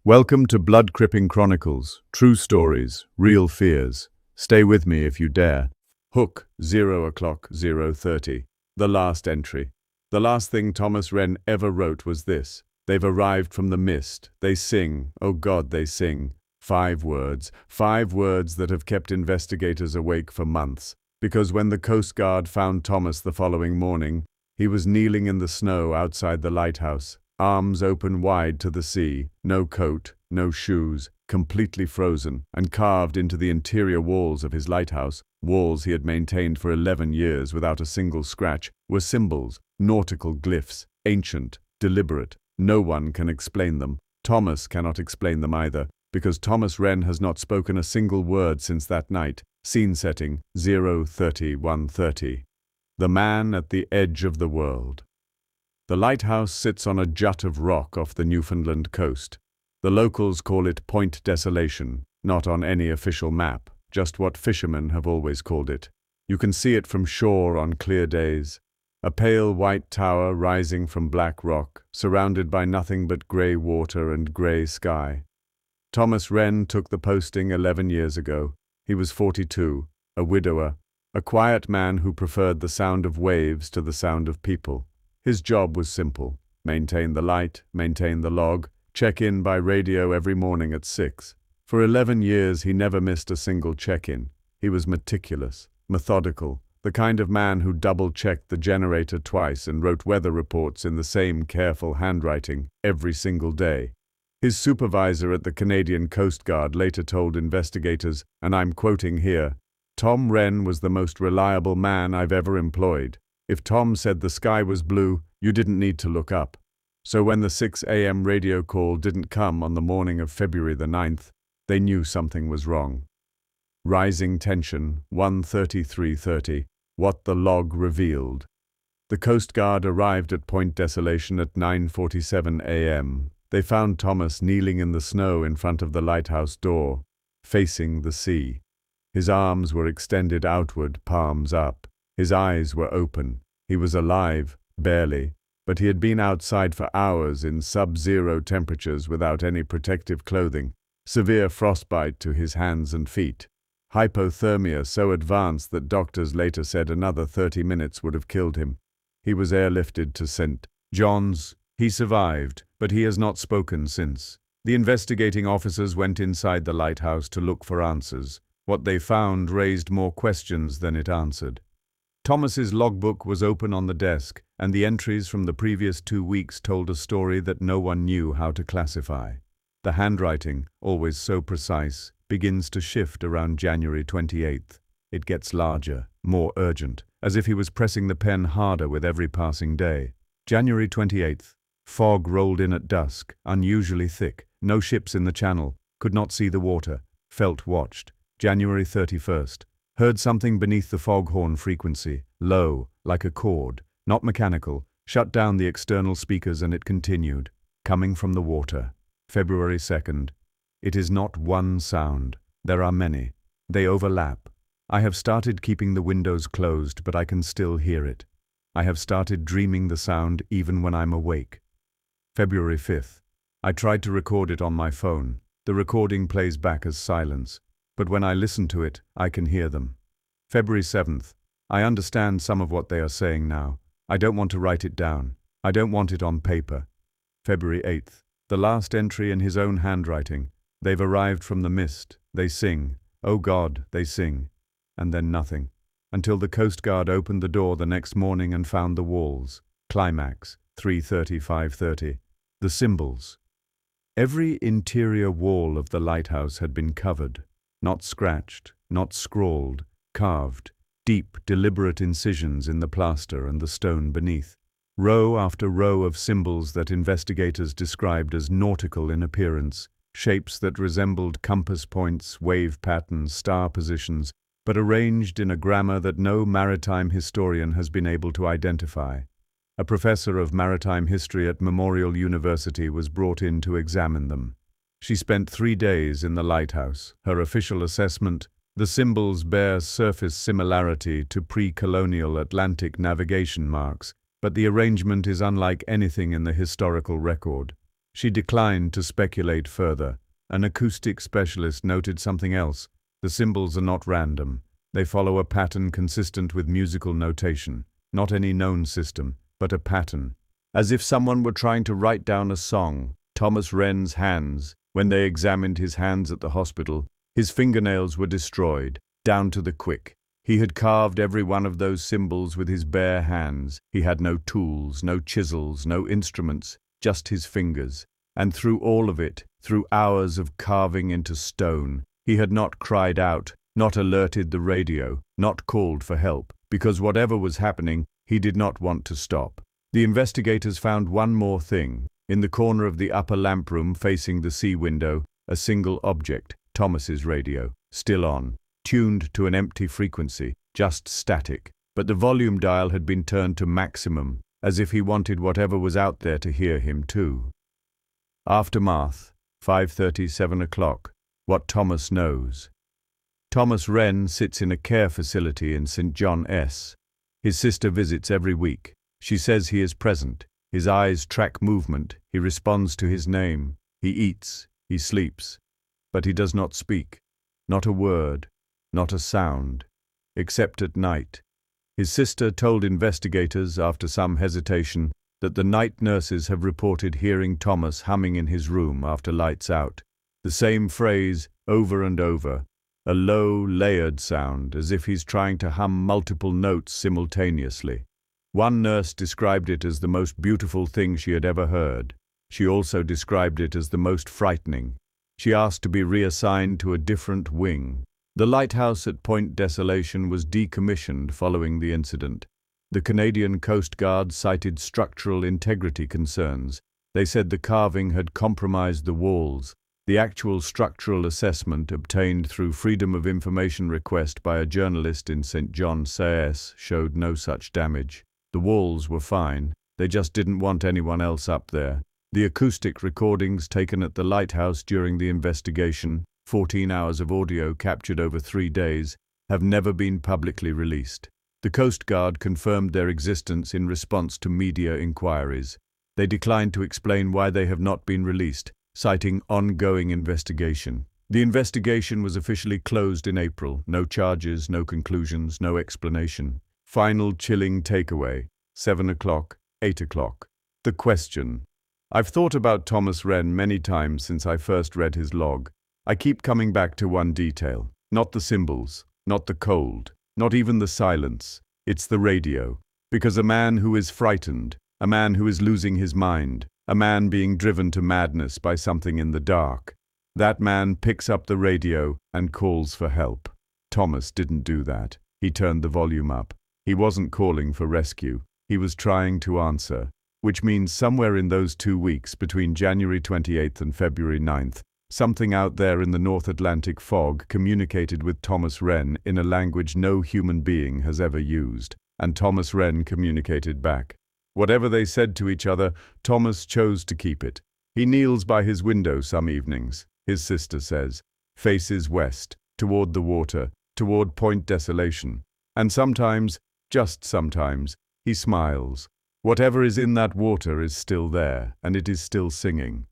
Welcome to Blood-Curdling Chronicles, true stories, real fears. Stay with me if you dare. Hook, 0:30. The last entry. The last thing Thomas Wren ever wrote was this. They've arrived from the mist. They sing. Oh God, they sing. 5 words. 5 words that have kept investigators awake for months. Because when the Coast Guard found Thomas the following morning, he was kneeling in the snow outside the lighthouse, arms open wide to the sea, no coat, no shoes, completely frozen, and carved into the interior walls of his lighthouse, walls he had maintained for 11 years without a single scratch, were symbols, nautical glyphs, ancient, deliberate. No one can explain them. Thomas cannot explain them either, because Thomas Wren has not spoken a single word since that night. Scene setting, 0:31:30. The man at the edge of the world. The lighthouse sits on a jut of rock off the Newfoundland coast. The locals call it Point Desolation, not on any official map, just what fishermen have always called it. You can see it from shore on clear days. A pale white tower rising from black rock, surrounded by nothing but grey water and grey sky. Thomas Wren took the posting 11 years ago. He was 42, a widower, a quiet man who preferred the sound of waves to the sound of people. His job was simple: maintain the light, maintain the log, check in by radio every morning at 6. For 11 years he never missed a single check-in. He was meticulous, methodical, the kind of man who double-checked the generator twice and wrote weather reports in the same careful handwriting every single day. His supervisor at the Canadian Coast Guard later told investigators, and I'm quoting here, "Tom Wren was the most reliable man I've ever employed. If Tom said the sky was blue, you didn't need to look up." So when the 6 a.m. radio call didn't come on the morning of February the 9th, they knew something was wrong. Rising tension, 1:33:30, what the log revealed. The Coast Guard arrived at Point Desolation at 9:47 a.m. They found Thomas kneeling in the snow in front of the lighthouse door, facing the sea. His arms were extended outward, palms up. His eyes were open. He was alive, barely, but he had been outside for hours in sub-zero temperatures without any protective clothing, severe frostbite to his hands and feet, hypothermia so advanced that doctors later said another 30 minutes would have killed him. He was airlifted to St. John's. He survived, but he has not spoken since. The investigating officers went inside the lighthouse to look for answers. What they found raised more questions than it answered. Thomas's logbook was open on the desk, and the entries from the previous 2 weeks told a story that no one knew how to classify. The handwriting, always so precise, begins to shift around January 28th. It gets larger, more urgent, as if he was pressing the pen harder with every passing day. January 28th. Fog rolled in at dusk, unusually thick. No ships in the channel. Could not see the water. Felt watched. January 31st. Heard something beneath the foghorn frequency, low, like a chord, not mechanical. Shut down the external speakers and it continued, coming from the water. February 2nd. It is not one sound. There are many. They overlap. I have started keeping the windows closed, but I can still hear it. I have started dreaming the sound even when I'm awake. February 5th. I tried to record it on my phone. The recording plays back as silence. But when I listen to it, I can hear them. February 7th. I understand some of what they are saying now. I don't want to write it down. I don't want it on paper. February 8th. The last entry in his own handwriting. They've arrived from the mist. They sing. Oh God, they sing. And then nothing. Until the Coast Guard opened the door the next morning and found the walls. Climax, 3:35:30. The symbols. Every interior wall of the lighthouse had been covered. Not scratched, not scrawled, carved, deep, deliberate incisions in the plaster and the stone beneath. Row after row of symbols that investigators described as nautical in appearance, shapes that resembled compass points, wave patterns, star positions, but arranged in a grammar that no maritime historian has been able to identify. A professor of maritime history at Memorial University was brought in to examine them. She spent 3 days in the lighthouse. Her official assessment: the symbols bear surface similarity to pre-colonial Atlantic navigation marks, but the arrangement is unlike anything in the historical record. She declined to speculate further. An acoustic specialist noted something else. The symbols are not random. They follow a pattern consistent with musical notation. Not any known system, but a pattern. As if someone were trying to write down a song. Thomas Wren's hands, when they examined his hands at the hospital, his fingernails were destroyed, down to the quick. He had carved every one of those symbols with his bare hands. He had no tools, no chisels, no instruments, just his fingers. And through all of it, through hours of carving into stone, he had not cried out, not alerted the radio, not called for help, because whatever was happening, he did not want to stop. The investigators found one more thing. In the corner of the upper lamp room facing the sea window, a single object, Thomas's radio, still on, tuned to an empty frequency, just static, but the volume dial had been turned to maximum, as if he wanted whatever was out there to hear him too. Aftermath, 5:30, 7 o'clock. What Thomas knows. Thomas Wren sits in a care facility in St. John S. His sister visits every week. She says he is present. His eyes track movement. He responds to his name. He eats. He sleeps. But he does not speak. Not a word. Not a sound. Except at night. His sister told investigators, after some hesitation, that the night nurses have reported hearing Thomas humming in his room after lights out. The same phrase, over and over. A low, layered sound, as if he's trying to hum multiple notes simultaneously. One nurse described it as the most beautiful thing she had ever heard. She also described it as the most frightening. She asked to be reassigned to a different wing. The lighthouse at Point Desolation was decommissioned following the incident. The Canadian Coast Guard cited structural integrity concerns. They said the carving had compromised the walls. The actual structural assessment obtained through Freedom of Information request by a journalist in St. John CS showed no such damage. The walls were fine. They just didn't want anyone else up there. The acoustic recordings taken at the lighthouse during the investigation, 14 hours of audio captured over 3 days, have never been publicly released. The Coast Guard confirmed their existence in response to media inquiries. They declined to explain why they have not been released, citing ongoing investigation. The investigation was officially closed in April. No charges, no conclusions, no explanation. Final chilling takeaway, 7 o'clock, 8 o'clock. The question. I've thought about Thomas Wren many times since I first read his log. I keep coming back to one detail. Not the symbols, not the cold, not even the silence. It's the radio. Because a man who is frightened, a man who is losing his mind, a man being driven to madness by something in the dark, that man picks up the radio and calls for help. Thomas didn't do that. He turned the volume up. He wasn't calling for rescue. He was trying to answer, which means somewhere in those 2 weeks between January 28th and February 9th, something out there in the North Atlantic fog communicated with Thomas Wren in a language no human being has ever used, and Thomas Wren communicated back. Whatever they said to each other, Thomas chose to keep it. He kneels by his window some evenings, his sister says, faces west, toward the water, toward Point Desolation, and sometimes, just sometimes, he smiles. Whatever is in that water is still there, and it is still singing.